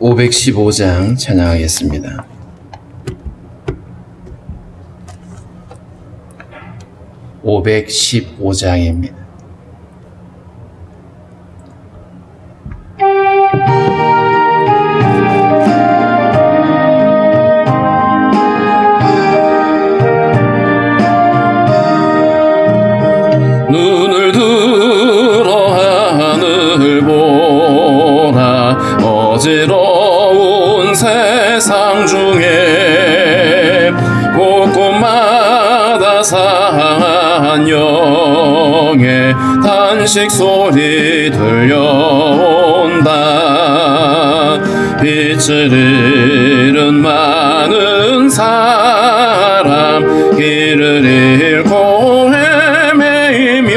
515장 찬양하겠습니다. (515장입니다) 눈을 들어 하늘 보라. 어지러운 세상 중에 곳곳마다 상한 영의 탄식 소리 들려온다. 빛을 잃은 많은 사람, 길을 잃고 헤매이며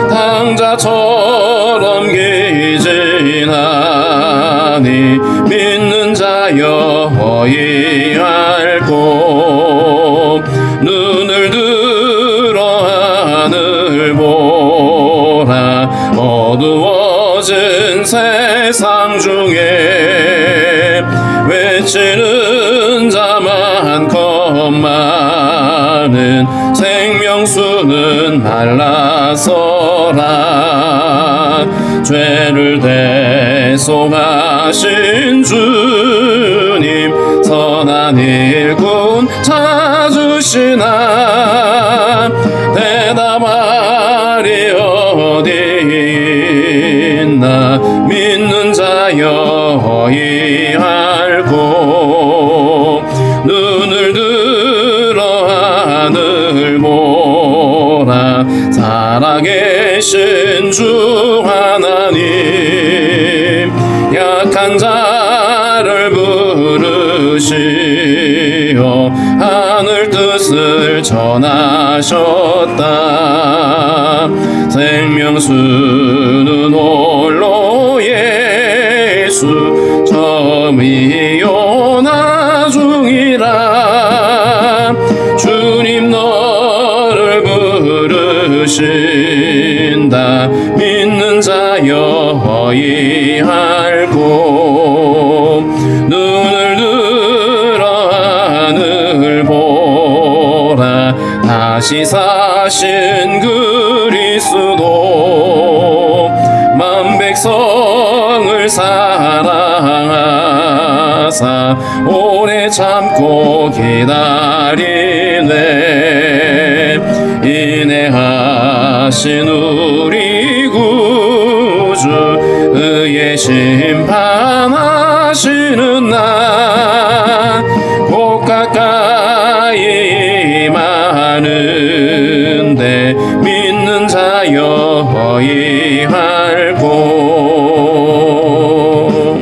당자처럼 기진하니 믿는 자여 어이할꼬. 눈을 들어 하늘 보라. 어두워진 세상 중에 외치는 자만 겁많은 생명수는 말라서라. 죄를 대속하신 주님, 선한 일꾼 찾으시나. 대답하리 어디 있나. 믿는 자여 어이할꼬. 눈을 들어 하늘 보라. 살아계신 주 하나님, 약한 자를 부르시어 하늘 뜻을 전하셨다. 생명수는 홀로 예수, 처음이요 나중이라. 주님 너를 부르신다. 믿는 자여 어이할꼬. 눈을 들어 하늘 보라. 다시 사신 그리스도, 만 백성을 사랑하사 오래 참고 기다리네. 인내하신 우리 구주, 의의 심판하시는 날 곧 가까이 임하는데 믿는 자여 어이할꼬.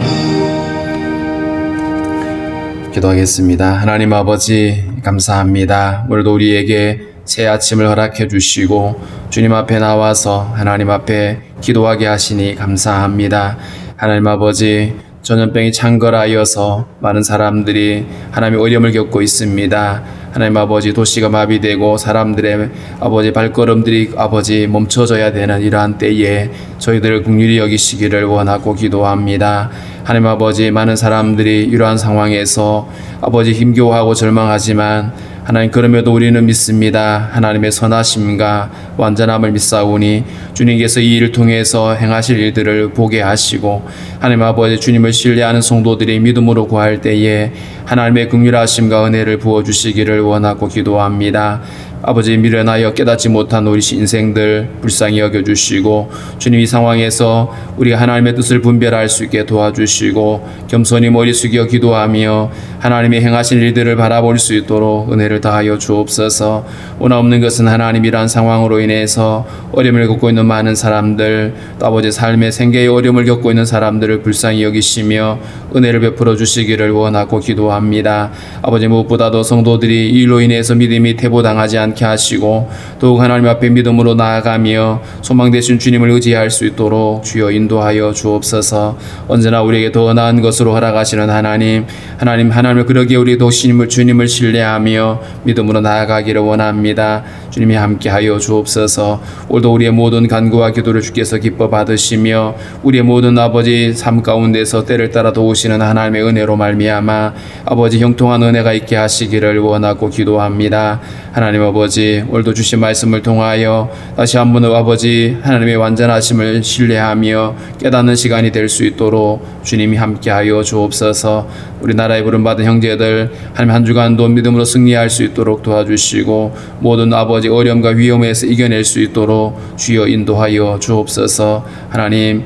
기도하겠습니다. 하나님 아버지, 감사합니다. 오늘도 우리에게 새 아침을 허락해 주시고 주님 앞에 나와서 하나님 앞에 기도하게 하시니 감사합니다. 하나님 아버지, 전염병이 창궐하여서 많은 사람들이 하나님의 어려움을 겪고 있습니다. 하나님 아버지, 도시가 마비되고 사람들의 아버지 발걸음들이 아버지 멈춰져야 되는 이러한 때에 저희들을 긍휼히 여기시기를 원하고 기도합니다. 하나님 아버지, 많은 사람들이 이러한 상황에서 아버지 힘겨워하고 절망하지만 하나님, 그럼에도 우리는 믿습니다. 하나님의 선하심과 완전함을 믿사오니 주님께서 이 일을 통해서 행하실 일들을 보게 하시고 하나님 아버지, 주님을 신뢰하는 성도들이 믿음으로 구할 때에 하나님의 긍휼하심과 은혜를 부어주시기를 원하고 기도합니다. 아버지, 미련하여 깨닫지 못한 우리 인생들 불쌍히 여겨주시고 주님, 이 상황에서 우리가 하나님의 뜻을 분별할 수 있게 도와주시고 겸손히 머리 숙여 기도하며 하나님의 행하신 일들을 바라볼 수 있도록 은혜를 다하여 주옵소서. 오나 없는 것은 하나님이란 상황으로 인해서 어려움을 겪고 있는 많은 사람들, 또 아버지 삶의 생계의 어려움을 겪고 있는 사람들을 불쌍히 여기시며 은혜를 베풀어 주시기를 원하고 기도합니다. 기도합니다. 아버지, 무엇보다도 성도들이 이 일로 인해서 믿음이 퇴보당하지 않게 하시고 더욱 하나님 앞에 믿음으로 나아가며 소망 되신 주님을 의지할 수 있도록 주여 인도하여 주옵소서. 언제나 우리에게 더 나은 것으로 허락하시는 하나님을 그러기에 우리 도시님을 주님을 신뢰하며 믿음으로 나아가기를 원합니다. 주님이 함께하여 주옵소서. 오늘도 우리의 모든 간구와 기도를 주께서 기뻐 받으시며 우리의 모든 아버지 삶 가운데서 때를 따라 도우시는 하나님의 은혜로 말미암아 아버지 형통한 은혜가 있게 하시기를 원하고 기도합니다. 하나님 아버지, 오늘도 주신 말씀을 통하여 다시 한번 아버지 하나님의 완전하심을 신뢰하며 깨닫는 시간이 될 수 있도록 주님이 함께하여 주옵소서. 우리 나라에 부름받은 형제들 하나님 한 주간도 믿음으로 승리할 수 있도록 도와주시고 모든 아버지 어려움과 위험에서 이겨낼 수 있도록 주여 인도하여 주옵소서. 하나님,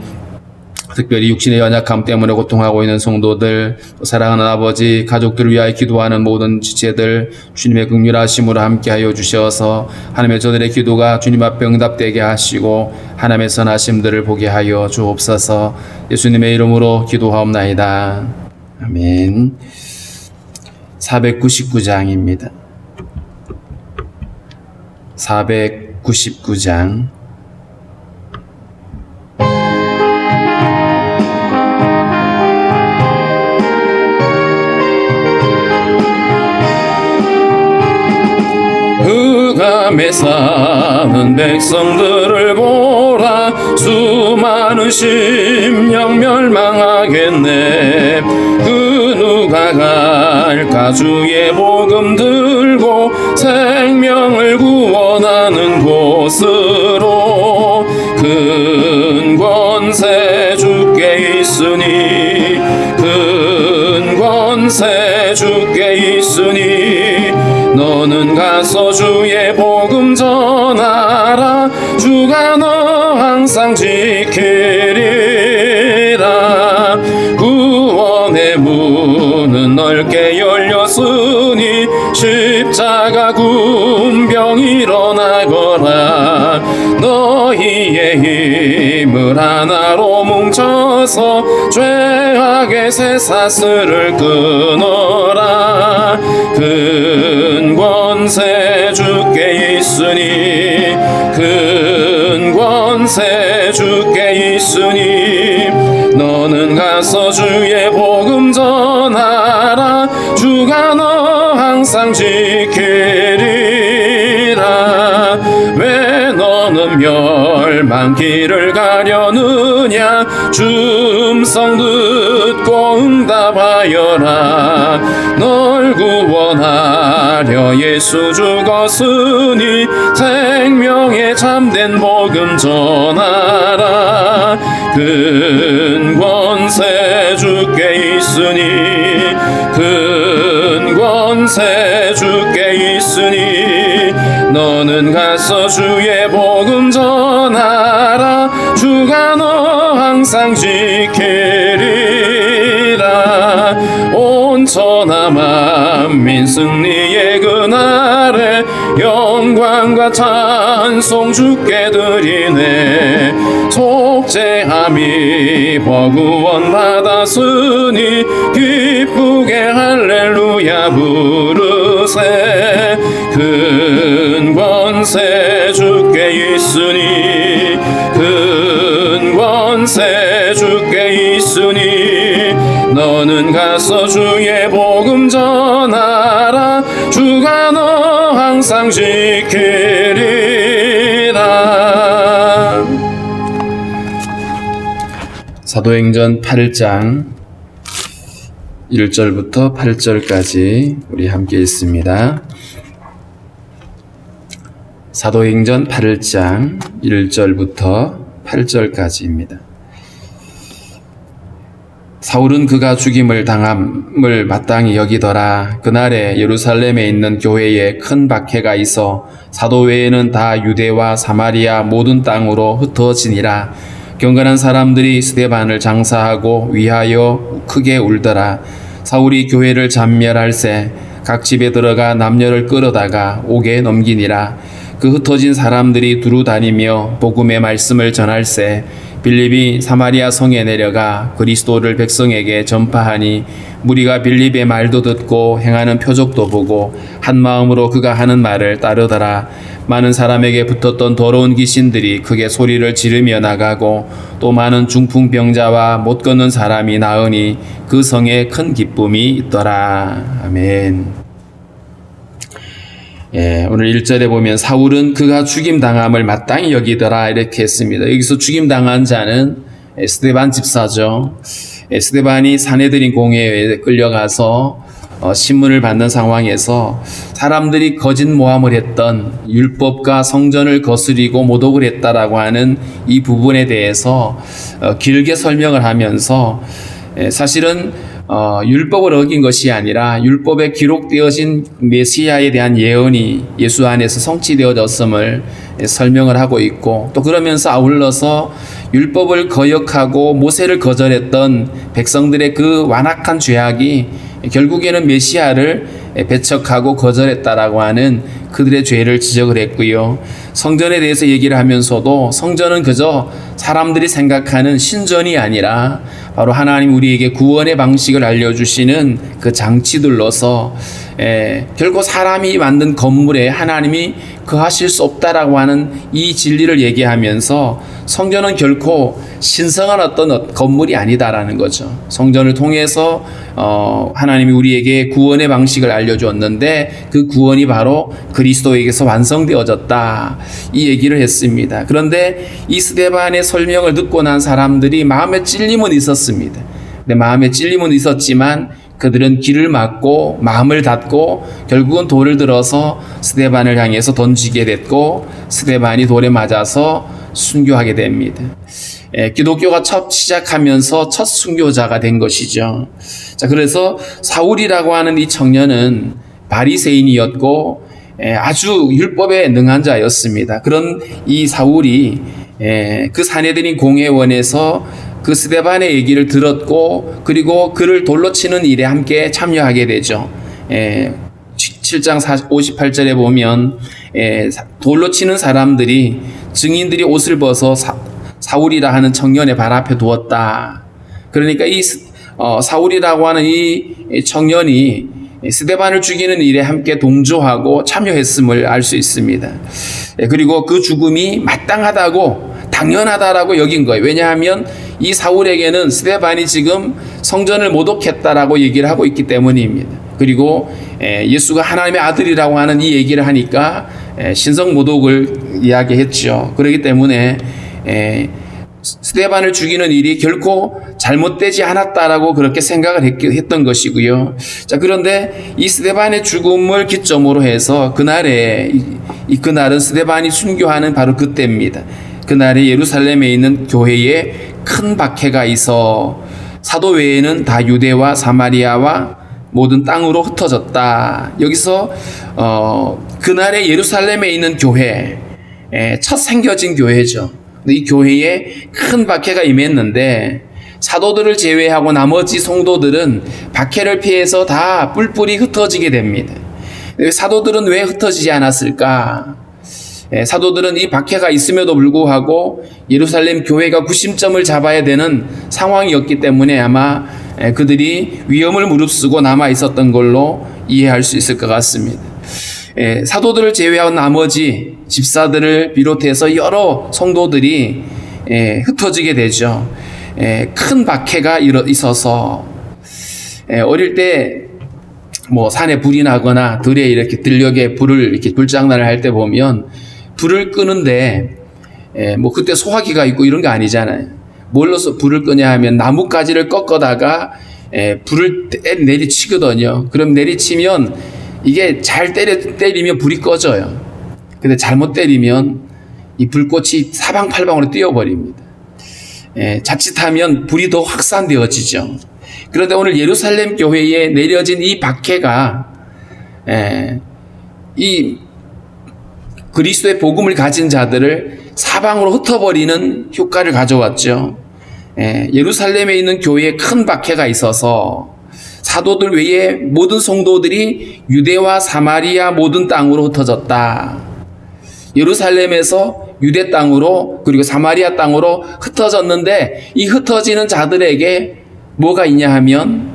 특별히 육신의 연약함 때문에 고통하고 있는 성도들, 사랑하는 아버지, 가족들을 위하여 기도하는 모든 지체들 주님의 긍휼하심으로 함께하여 주셔서 하나님의 저들의 기도가 주님 앞에 응답되게 하시고 하나님의 선하심들을 보게 하여 주옵소서. 예수님의 이름으로 기도하옵나이다. 아멘. 499장입니다. 499장. 흑암에 사는 백성들을 보라. 수많은 심령 멸망하겠네. 그 누가 갈까? 주의 복음 들고 생명을 구원하는 곳으로. 큰 권세 주께 있으니, 큰 권세 주께 있으니 너는 가서 주의 복음 전하라. 주가 너 항상 지키리라. 구원의 문은 넓게 열렸으니 십자가 군병 일어나거라. 너희의 힘을 하나로 뭉쳐서 죄악의 쇠사슬을 끊어라. 큰 권세 주께 있으니, 큰 권세 주께 있으니 너는 가서 주의 복음 전하라. 주가 너 항상 지키리라. 왜 너는 멸망길을 가려느냐? 음성 듣고 응답하여라. 널 구원하려 예수 죽었으니 생명의 참된 복음 전하라. 큰 권세 주께 있으니, 큰 권세 주께 있으니 너는 가서 주의 복음 전하라. 주가 너 항상 지키리라. 온 천하 만민 승리의 그날에 영광과 찬송 주께 드리네. 속죄함이 버구원 받았으니 기쁘게 할렐루야 부르세. 큰 권세 주께 있으니, 큰 권세 주께 있으니 너는 가서 주의 복음 전하라. 주가 너 항상 지키리라. 사도행전 8장 1절부터 8절까지 우리 함께 읽습니다. 사도행전 8장 1절부터 8절까지입니다. 사울은 그가 죽임을 당함을 마땅히 여기더라. 그날에 예루살렘에 있는 교회에 큰 박해가 있어 사도 외에는 다 유대와 사마리아 모든 땅으로 흩어지니라. 경건한 사람들이 스데반을 장사하고 위하여 크게 울더라. 사울이 교회를 잔멸할세 각 집에 들어가 남녀를 끌어다가 옥에 넘기니라. 그 흩어진 사람들이 두루 다니며 복음의 말씀을 전할세 빌립이 사마리아 성에 내려가 그리스도를 백성에게 전파하니 무리가 빌립의 말도 듣고 행하는 표적도 보고 한 마음으로 그가 하는 말을 따르더라. 많은 사람에게 붙었던 더러운 귀신들이 크게 소리를 지르며 나가고 또 많은 중풍병자와 못 걷는 사람이 나으니 그 성에 큰 기쁨이 있더라. 아멘. 오늘 1절에 보면 사울은 그가 죽임당함을 마땅히 여기더라 이렇게 했습니다. 여기서 죽임당한 자는 스데반 집사죠. 스데반이 사내들인 공회에 끌려가서 신문을 받는 상황에서 사람들이 거짓 모함을 했던 율법과 성전을 거스리고 모독을 했다라고 하는 이 부분에 대해서 길게 설명을 하면서 사실은 율법을 어긴 것이 아니라 율법에 기록되어진 메시아에 대한 예언이 예수 안에서 성취되어졌음을 설명을 하고 있고, 또 그러면서 아울러서 율법을 거역하고 모세를 거절했던 백성들의 그 완악한 죄악이 결국에는 메시아를 배척하고 거절했다라고 하는 그들의 죄를 지적을 했고요. 성전에 대해서 얘기를 하면서도 성전은 그저 사람들이 생각하는 신전이 아니라 바로 하나님 우리에게 구원의 방식을 알려주시는 그 장치들로서 결코 사람이 만든 건물에 하나님이 거하실 수 없다라고 하는 이 진리를 얘기하면서 성전은 결코 신성한 어떤 건물이 아니다라는 거죠. 성전을 통해서 하나님이 우리에게 구원의 방식을 알려주었는데 그 구원이 바로 그리스도에게서 완성되어졌다, 이 얘기를 했습니다. 그런데 이 스데반의 설명을 듣고 난 사람들이 마음에 찔림은 있었습니다. 근데 마음에 찔림은 있었지만 그들은 귀를 막고 마음을 닫고 결국은 돌을 들어서 스데반을 향해서 던지게 됐고 스데반이 돌에 맞아서 순교하게 됩니다. 기독교가 첫 시작하면서 첫 순교자가 된 것이죠. 자, 그래서 사울이라고 하는 이 청년은 바리새인이었고 아주 율법에 능한 자였습니다. 그런 이 사울이 그 사내들인 공회원에서 그 스데반의 얘기를 들었고 그리고 그를 돌로 치는 일에 함께 참여하게 되죠. 7장 58절에 보면 돌로 치는 사람들이 증인들이 옷을 벗어 사울이라 하는 청년의 발 앞에 두었다. 그러니까 이 사울이라고 하는 이 청년이 스데반을 죽이는 일에 함께 동조하고 참여했음을 알 수 있습니다. 그리고 그 죽음이 마땅하다고 당연하다라고 여긴 거예요. 왜냐하면 이 사울에게는 스데반이 지금 성전을 모독했다라고 얘기를 하고 있기 때문입니다. 그리고 예수가 하나님의 아들이라고 하는 이 얘기를 하니까 신성 모독을 이야기했죠. 그렇기 때문에 스데반을 죽이는 일이 결코 잘못되지 않았다라고 그렇게 생각을 했던 것이고요. 자, 그런데 이 스데반의 죽음을 기점으로 해서 그날은 스데반이 순교하는 바로 그때입니다. 그날에 예루살렘에 있는 교회에 큰 박해가 있어 사도 외에는 다 유대와 사마리아와 모든 땅으로 흩어졌다. 여기서 그날에 예루살렘에 있는 교회, 첫 생겨진 교회죠. 이 교회에 큰 박해가 임했는데 사도들을 제외하고 나머지 성도들은 박해를 피해서 다 뿔뿔이 흩어지게 됩니다. 사도들은 왜 흩어지지 않았을까? 사도들은 이 박해가 있음에도 불구하고 예루살렘 교회가 구심점을 잡아야 되는 상황이었기 때문에 아마 그들이 위험을 무릅쓰고 남아 있었던 걸로 이해할 수 있을 것 같습니다. 사도들을 제외한 나머지 집사들을 비롯해서 여러 성도들이 흩어지게 되죠. 큰 박해가 있어서 어릴 때 뭐 산에 불이 나거나 들에 이렇게 들녘에 불을 이렇게 불장난을 할 때 보면 불을 끄는데 뭐 그때 소화기가 있고 이런 게 아니잖아요. 뭘로서 불을 끄냐 하면 나뭇가지를 꺾어다가 불을 내리치거든요. 그럼 내리치면 이게 잘 때리면 불이 꺼져요. 근데 잘못 때리면 이 불꽃이 사방팔방으로 뛰어버립니다. 자칫하면 불이 더 확산되어지죠. 그런데 오늘 예루살렘 교회에 내려진 이 박해가 이 그리스도의 복음을 가진 자들을 사방으로 흩어버리는 효과를 가져왔죠. 예루살렘에 있는 교회에 큰 박해가 있어서 사도들 외에 모든 성도들이 유대와 사마리아 모든 땅으로 흩어졌다. 예루살렘에서 유대 땅으로 그리고 사마리아 땅으로 흩어졌는데 이 흩어지는 자들에게 뭐가 있냐 하면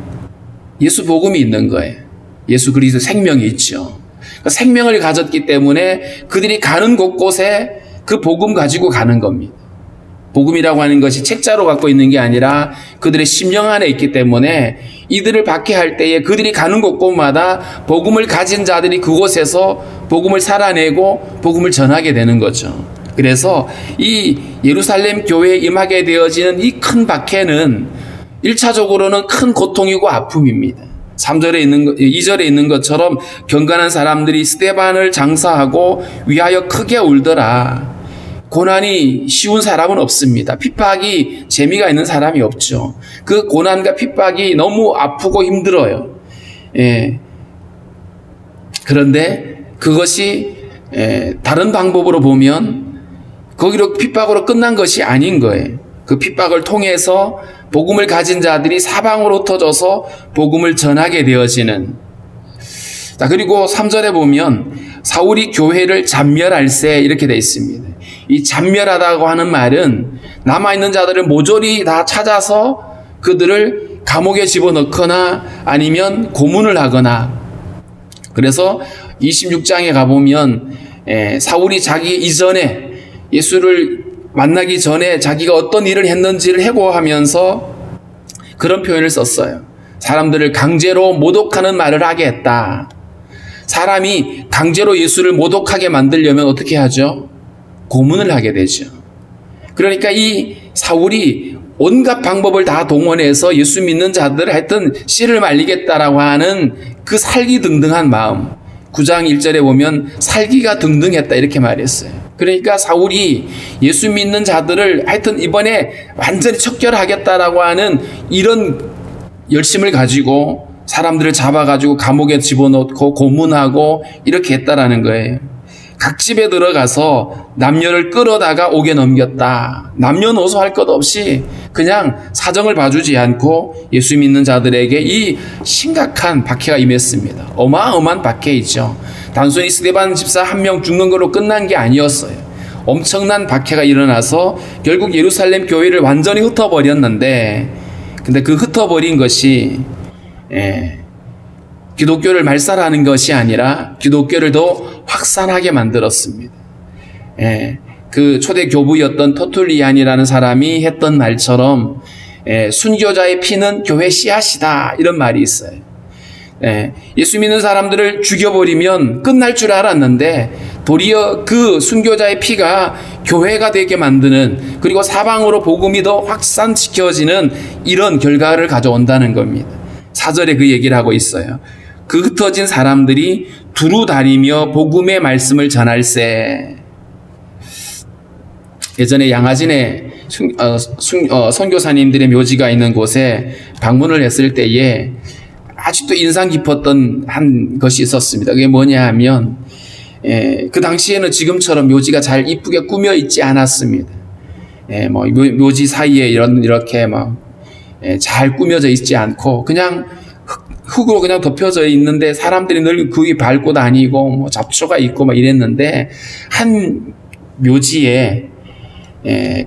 예수 복음이 있는 거예요. 예수 그리스도 생명이 있죠. 그러니까 생명을 가졌기 때문에 그들이 가는 곳곳에 그 복음 가지고 가는 겁니다. 복음이라고 하는 것이 책자로 갖고 있는 게 아니라 그들의 심령 안에 있기 때문에 이들을 박해할 때에 그들이 가는 곳곳마다 복음을 가진 자들이 그곳에서 복음을 살아내고 복음을 전하게 되는 거죠. 그래서 이 예루살렘 교회에 임하게 되어지는 이 큰 박해는 1차적으로는 큰 고통이고 아픔입니다. 2절에 있는 것처럼 경건한 사람들이 스데반을 장사하고 위하여 크게 울더라. 고난이 쉬운 사람은 없습니다. 핍박이 재미가 있는 사람이 없죠. 그 고난과 핍박이 너무 아프고 힘들어요. 예. 그런데 그것이 다른 방법으로 보면 거기로 핍박으로 끝난 것이 아닌 거예요. 그 핍박을 통해서 복음을 가진 자들이 사방으로 흩어져서 복음을 전하게 되어지는. 자, 그리고 3절에 보면 사울이 교회를 잔멸할세 이렇게 되어 있습니다. 이 잔멸하다고 하는 말은 남아있는 자들을 모조리 다 찾아서 그들을 감옥에 집어넣거나 아니면 고문을 하거나. 그래서 26장에 가보면 사울이 자기 이전에 예수를 만나기 전에 자기가 어떤 일을 했는지를 해고하면서 그런 표현을 썼어요. 사람들을 강제로 모독하는 말을 하게 했다. 사람이 강제로 예수를 모독하게 만들려면 어떻게 하죠? 고문을 하게 되죠. 그러니까 이 사울이 온갖 방법을 다 동원해서 예수 믿는 자들을 하여튼 씨를 말리겠다라고 하는 그 살기등등한 마음. 9장 1절에 보면 살기가 등등했다 이렇게 말했어요. 그러니까 사울이 예수 믿는 자들을 하여튼 이번에 완전히 척결하겠다라고 하는 이런 열심을 가지고 사람들을 잡아가지고 감옥에 집어넣고 고문하고 이렇게 했다라는 거예요. 각 집에 들어가서 남녀를 끌어다가 옥에 넘겼다. 남녀노소 할 것 없이 그냥 사정을 봐주지 않고 예수 믿는 자들에게 이 심각한 박해가 임했습니다. 어마어마한 박해이죠. 단순히 스데반 집사 한 명 죽는 걸로 끝난 게 아니었어요. 엄청난 박해가 일어나서 결국 예루살렘 교회를 완전히 흩어버렸는데, 근데 그 흩어버린 것이 기독교를 말살하는 것이 아니라 기독교를 더 확산하게 만들었습니다. 그 초대 교부였던 터툴리안이라는 사람이 했던 말처럼 순교자의 피는 교회 씨앗이다 이런 말이 있어요. 예수 믿는 사람들을 죽여버리면 끝날 줄 알았는데 도리어 그 순교자의 피가 교회가 되게 만드는, 그리고 사방으로 복음이 더 확산시켜지는 이런 결과를 가져온다는 겁니다. 4절에 그 얘기를 하고 있어요. 그 흩어진 사람들이 두루 다니며 복음의 말씀을 전할세. 예전에 양화진에 선교사님들의 묘지가 있는 곳에 방문을 했을 때에 아직도 인상 깊었던 한 것이 있었습니다. 그게 뭐냐 하면 그 당시에는 지금처럼 묘지가 잘 이쁘게 꾸며 있지 않았습니다. 뭐 묘지 사이에 이렇게 막 잘 꾸며져 있지 않고 그냥 흙으로 그냥 덮여져 있는데 사람들이 늘 거기 밟고 다니고 뭐 잡초가 있고 막 이랬는데, 한 묘지에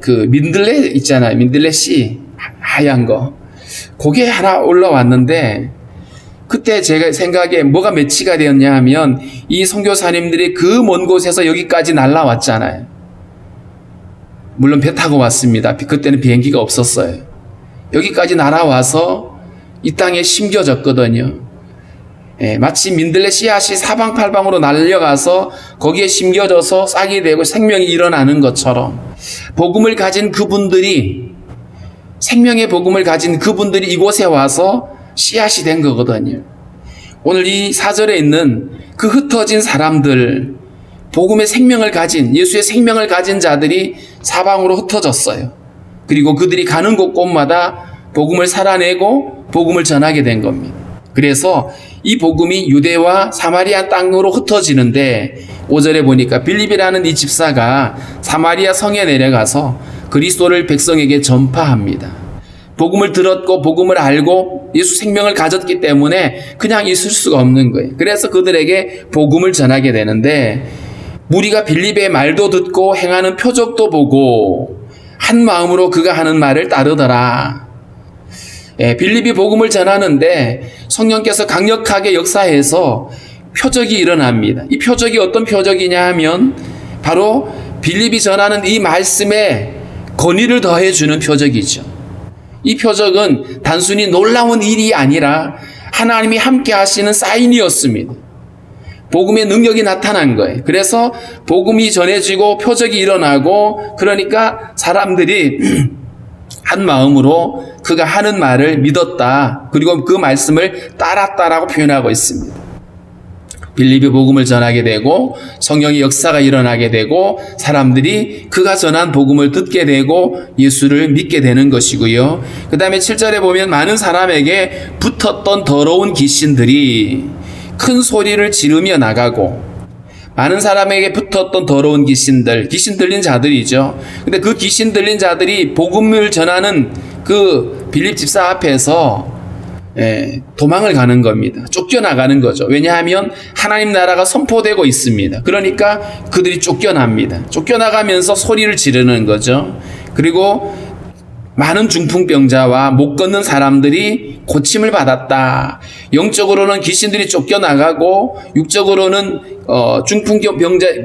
그 민들레 있잖아요. 민들레 씨 하얀 거, 그게 하나 올라왔는데 그때 제가 생각에 뭐가 매치가 되었냐 하면 이 선교사님들이 그 먼 곳에서 여기까지 날라왔잖아요. 물론 배 타고 왔습니다. 그때는 비행기가 없었어요. 여기까지 날아와서 이 땅에 심겨졌거든요. 마치 민들레 씨앗이 사방팔방으로 날려가서 거기에 심겨져서 싹이 되고 생명이 일어나는 것처럼 복음을 가진 그분들이, 생명의 복음을 가진 그분들이 이곳에 와서 씨앗이 된 거거든요. 오늘 이 4절에 있는 그 흩어진 사람들, 복음의 생명을 가진, 예수의 생명을 가진 자들이 사방으로 흩어졌어요. 그리고 그들이 가는 곳곳마다 복음을 살아내고 복음을 전하게 된 겁니다. 그래서 이 복음이 유대와 사마리아 땅으로 흩어지는데 5절에 보니까 빌립이라는 이 집사가 사마리아 성에 내려가서 그리스도를 백성에게 전파합니다. 복음을 들었고 복음을 알고 예수 생명을 가졌기 때문에 그냥 있을 수가 없는 거예요. 그래서 그들에게 복음을 전하게 되는데, 무리가 빌립의 말도 듣고 행하는 표적도 보고 한 마음으로 그가 하는 말을 따르더라. 빌립이 복음을 전하는데 성령께서 강력하게 역사해서 표적이 일어납니다. 이 표적이 어떤 표적이냐 하면 바로 빌립이 전하는 이 말씀에 권위를 더해주는 표적이죠. 이 표적은 단순히 놀라운 일이 아니라 하나님이 함께 하시는 사인이었습니다. 복음의 능력이 나타난 거예요. 그래서 복음이 전해지고 표적이 일어나고 그러니까 사람들이 한 마음으로 그가 하는 말을 믿었다. 그리고 그 말씀을 따랐다라고 표현하고 있습니다. 빌립이 복음을 전하게 되고 성령의 역사가 일어나게 되고 사람들이 그가 전한 복음을 듣게 되고 예수를 믿게 되는 것이고요. 그 다음에 7절에 보면 많은 사람에게 붙었던 더러운 귀신들이 큰 소리를 지르며 나가고, 많은 사람에게 붙었던 더러운 귀신 들린 자들이죠. 근데 그 귀신 들린 자들이 복음을 전하는 그 빌립 집사 앞에서 도망을 가는 겁니다. 쫓겨나가는 거죠. 왜냐하면 하나님 나라가 선포되고 있습니다. 그러니까 그들이 쫓겨납니다. 쫓겨나가면서 소리를 지르는 거죠. 그리고 많은 중풍병자와 못 걷는 사람들이 고침을 받았다. 영적으로는 귀신들이 쫓겨나가고 육적으로는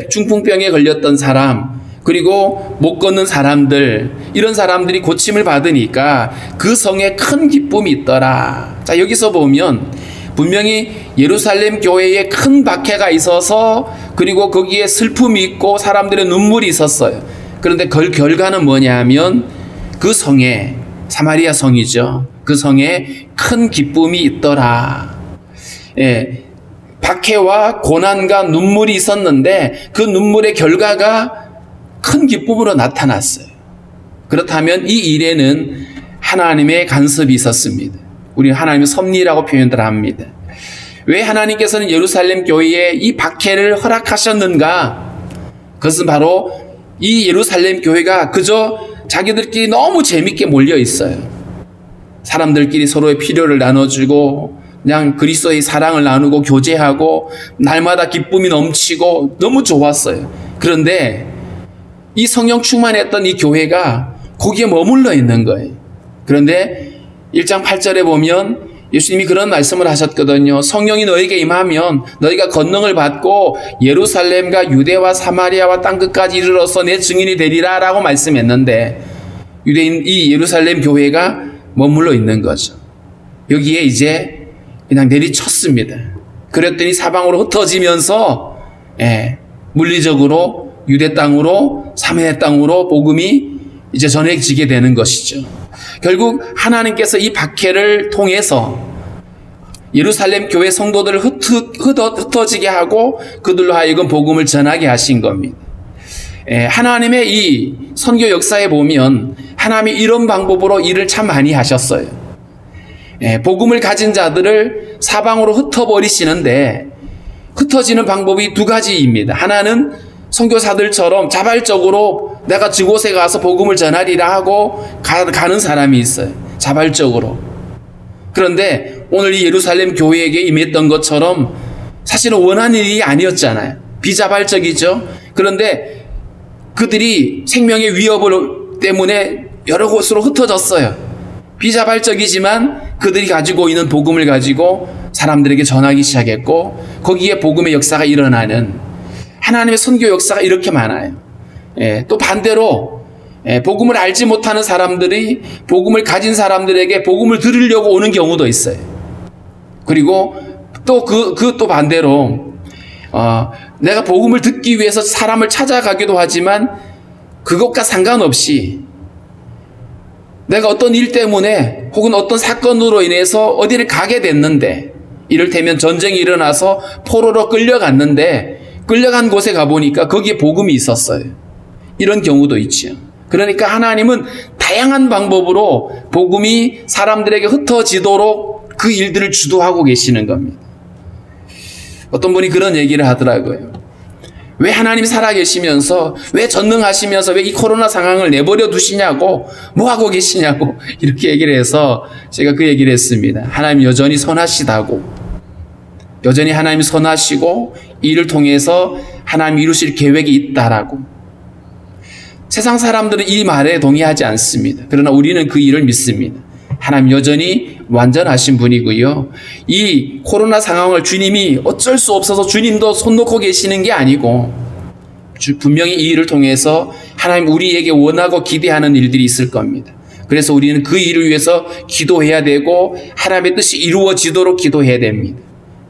중풍병에 걸렸던 사람, 그리고 못 걷는 사람들, 이런 사람들이 고침을 받으니까 그 성에 큰 기쁨이 있더라. 자, 여기서 보면 분명히 예루살렘 교회에 큰 박해가 있어서 그리고 거기에 슬픔이 있고 사람들의 눈물이 있었어요. 그런데 그 결과는 뭐냐 하면 그 성에, 사마리아 성이죠. 그 성에 큰 기쁨이 있더라. 박해와 고난과 눈물이 있었는데 그 눈물의 결과가 큰 기쁨으로 나타났어요. 그렇다면 이 일에는 하나님의 간섭이 있었습니다. 우리는 하나님의 섭리라고 표현을 합니다. 왜 하나님께서는 예루살렘 교회에 이 박해를 허락하셨는가? 그것은 바로 이 예루살렘 교회가 그저 자기들끼리 너무 재밌게 몰려 있어요. 사람들끼리 서로의 필요를 나눠주고 그냥 그리스도의 사랑을 나누고 교제하고 날마다 기쁨이 넘치고 너무 좋았어요. 그런데 이 성령 충만했던 이 교회가 거기에 머물러 있는 거예요. 그런데 1장 8절에 보면 예수님이 그런 말씀을 하셨거든요. 성령이 너에게 임하면 너희가 권능을 받고 예루살렘과 유대와 사마리아와 땅끝까지 이르러서 내 증인이 되리라 라고 말씀했는데 유대인 이 예루살렘 교회가 머물러 있는 거죠. 여기에 이제 그냥 내리쳤습니다. 그랬더니 사방으로 흩어지면서 물리적으로 유대 땅으로 사마리아 땅으로 복음이 이제 전해지게 되는 것이죠. 결국 하나님께서 이 박해를 통해서 예루살렘 교회 성도들을 흩어지게 하고 그들로 하여금 복음을 전하게 하신 겁니다. 하나님의 이 선교 역사에 보면 하나님이 이런 방법으로 일을 참 많이 하셨어요. 복음을 가진 자들을 사방으로 흩어버리시는데 흩어지는 방법이 두 가지입니다. 하나는 선교사들처럼 자발적으로 내가 그곳에 가서 복음을 전하리라 하고 가는 사람이 있어요. 자발적으로. 그런데 오늘 이 예루살렘 교회에게 임했던 것처럼 사실은 원하는 일이 아니었잖아요. 비자발적이죠. 그런데 그들이 생명의 위협 때문에 여러 곳으로 흩어졌어요. 비자발적이지만 그들이 가지고 있는 복음을 가지고 사람들에게 전하기 시작했고 거기에 복음의 역사가 일어나는 하나님의 선교 역사가 이렇게 많아요. 또 반대로 복음을 알지 못하는 사람들이 복음을 가진 사람들에게 복음을 들으려고 오는 경우도 있어요. 그리고 또 또 반대로 내가 복음을 듣기 위해서 사람을 찾아가기도 하지만 그것과 상관없이 내가 어떤 일 때문에 혹은 어떤 사건으로 인해서 어디를 가게 됐는데 이를테면 전쟁이 일어나서 포로로 끌려갔는데 끌려간 곳에 가보니까 거기에 복음이 있었어요. 이런 경우도 있죠. 그러니까 하나님은 다양한 방법으로 복음이 사람들에게 흩어지도록 그 일들을 주도하고 계시는 겁니다. 어떤 분이 그런 얘기를 하더라고요. 왜 하나님이 살아계시면서 왜 전능하시면서 왜 이 코로나 상황을 내버려 두시냐고 뭐 하고 계시냐고 이렇게 얘기를 해서 제가 그 얘기를 했습니다. 하나님 여전히 선하시다고. 여전히 하나님이 선하시고 이를 통해서 하나님이 이루실 계획이 있다라고. 세상 사람들은 이 말에 동의하지 않습니다. 그러나 우리는 그 일을 믿습니다. 하나님 여전히 완전하신 분이고요. 이 코로나 상황을 주님이 어쩔 수 없어서 주님도 손 놓고 계시는 게 아니고 분명히 이 일을 통해서 하나님 우리에게 원하고 기대하는 일들이 있을 겁니다. 그래서 우리는 그 일을 위해서 기도해야 되고 하나님의 뜻이 이루어지도록 기도해야 됩니다.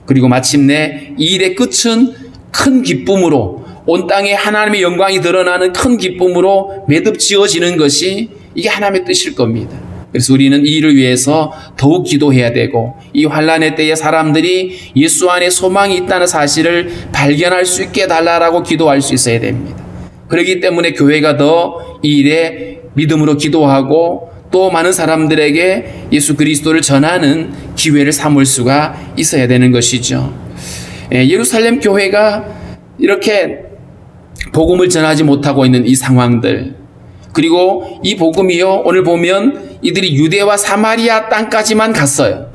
그리고 마침내 이 일의 끝은 큰 기쁨으로 온 땅에 하나님의 영광이 드러나는 큰 기쁨으로 매듭 지어지는 것이 이게 하나님의 뜻일 겁니다. 그래서 우리는 이 일을 위해서 더욱 기도해야 되고 이 환난의 때에 사람들이 예수 안에 소망이 있다는 사실을 발견할 수 있게 해달라고 기도할 수 있어야 됩니다. 그렇기 때문에 교회가 더 이 일에 믿음으로 기도하고 또 많은 사람들에게 예수 그리스도를 전하는 기회를 삼을 수가 있어야 되는 것이죠. 예루살렘 교회가 이렇게 복음을 전하지 못하고 있는 이 상황들, 그리고 이 복음이요, 오늘 보면 이들이 유대와 사마리아 땅까지만 갔어요.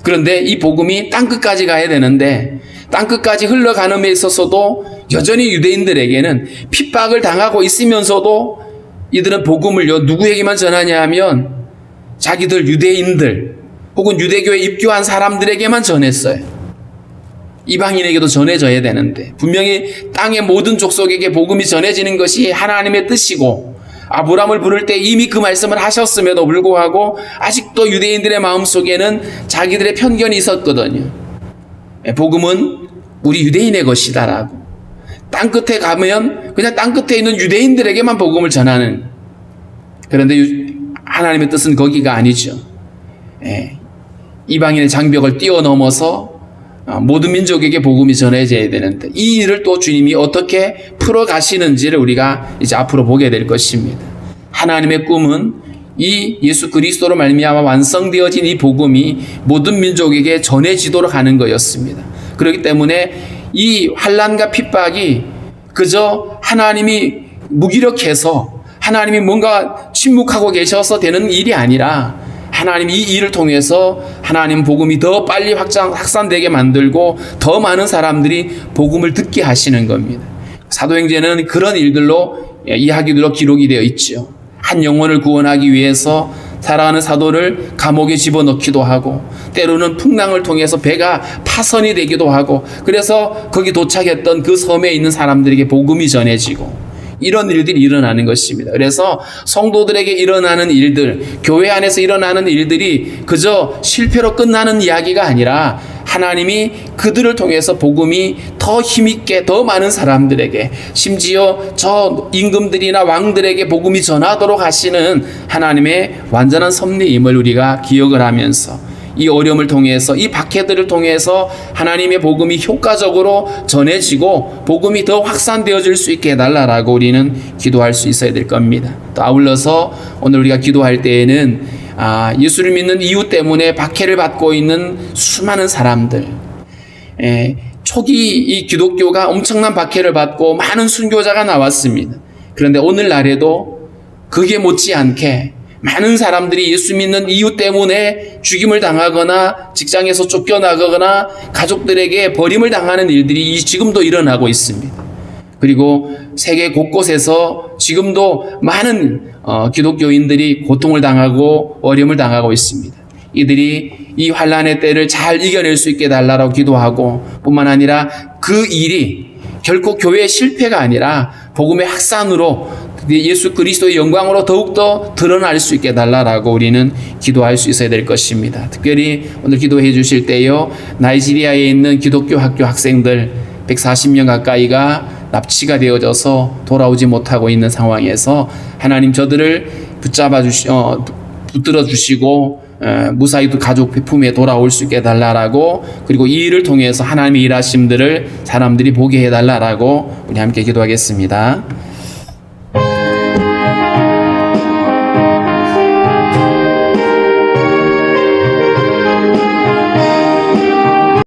그런데 이 복음이 땅끝까지 가야 되는데 땅끝까지 흘러가는 데 있어서도 여전히 유대인들에게는 핍박을 당하고 있으면서도 이들은 복음을요 누구에게만 전하냐 하면 자기들 유대인들 혹은 유대교에 입교한 사람들에게만 전했어요. 이방인에게도 전해져야 되는데 분명히 땅의 모든 족속에게 복음이 전해지는 것이 하나님의 뜻이고 아브라함을 부를 때 이미 그 말씀을 하셨음에도 불구하고 아직도 유대인들의 마음속에는 자기들의 편견이 있었거든요. 복음은 우리 유대인의 것이다라고. 땅끝에 가면 그냥 땅끝에 있는 유대인들에게만 복음을 전하는, 그런데 하나님의 뜻은 거기가 아니죠. 이방인의 장벽을 뛰어넘어서 모든 민족에게 복음이 전해져야 되는데 이 일을 또 주님이 어떻게 풀어가시는지를 우리가 이제 앞으로 보게 될 것입니다. 하나님의 꿈은 이 예수 그리스도로 말미암아 완성되어진 이 복음이 모든 민족에게 전해지도록 하는 거였습니다. 그렇기 때문에 이 환난과 핍박이 그저 하나님이 무기력해서 하나님이 뭔가 침묵하고 계셔서 되는 일이 아니라 하나님 이 일을 통해서 하나님 복음이 더 빨리 확산되게 만들고 더 많은 사람들이 복음을 듣게 하시는 겁니다. 사도행전에는 그런 일들로 이야기들로 기록이 되어 있죠. 한 영혼을 구원하기 위해서 살아가는 사도를 감옥에 집어넣기도 하고 때로는 풍랑을 통해서 배가 파선이 되기도 하고 그래서 거기 도착했던 그 섬에 있는 사람들에게 복음이 전해지고 이런 일들이 일어나는 것입니다. 그래서 성도들에게 일어나는 일들, 교회 안에서 일어나는 일들이 그저 실패로 끝나는 이야기가 아니라 하나님이 그들을 통해서 복음이 더 힘있게 더 많은 사람들에게 심지어 저 임금들이나 왕들에게 복음이 전하도록 하시는 하나님의 완전한 섭리임을 우리가 기억을 하면서 이 어려움을 통해서 이 박해들을 통해서 하나님의 복음이 효과적으로 전해지고 복음이 더 확산되어질 수 있게 해달라고 우리는 기도할 수 있어야 될 겁니다. 또 아울러서 오늘 우리가 기도할 때에는 예수를 믿는 이유 때문에 박해를 받고 있는 수많은 사람들, 초기 이 기독교가 엄청난 박해를 받고 많은 순교자가 나왔습니다. 그런데 오늘날에도 그게 못지않게 많은 사람들이 예수 믿는 이유 때문에 죽임을 당하거나 직장에서 쫓겨나거나 가족들에게 버림을 당하는 일들이 지금도 일어나고 있습니다. 그리고 세계 곳곳에서 지금도 많은 기독교인들이 고통을 당하고 어려움을 당하고 있습니다. 이들이 이 환난의 때를 잘 이겨낼 수 있게 달라고 기도하고 뿐만 아니라 그 일이 결코 교회의 실패가 아니라 복음의 확산으로 예수 그리스도의 영광으로 더욱더 드러날 수 있게 해달라고 우리는 기도할 수 있어야 될 것입니다. 특별히 오늘 기도해 주실 때요, 나이지리아에 있는 기독교 학교 학생들 140명 가까이가 납치가 되어져서 돌아오지 못하고 있는 상황에서 하나님 저들을 붙들어 주시고 무사히 가족 품에 돌아올 수 있게 해달라고, 그리고 이 일을 통해서 하나님의 일하심들을 사람들이 보게 해달라고 우리 함께 기도하겠습니다.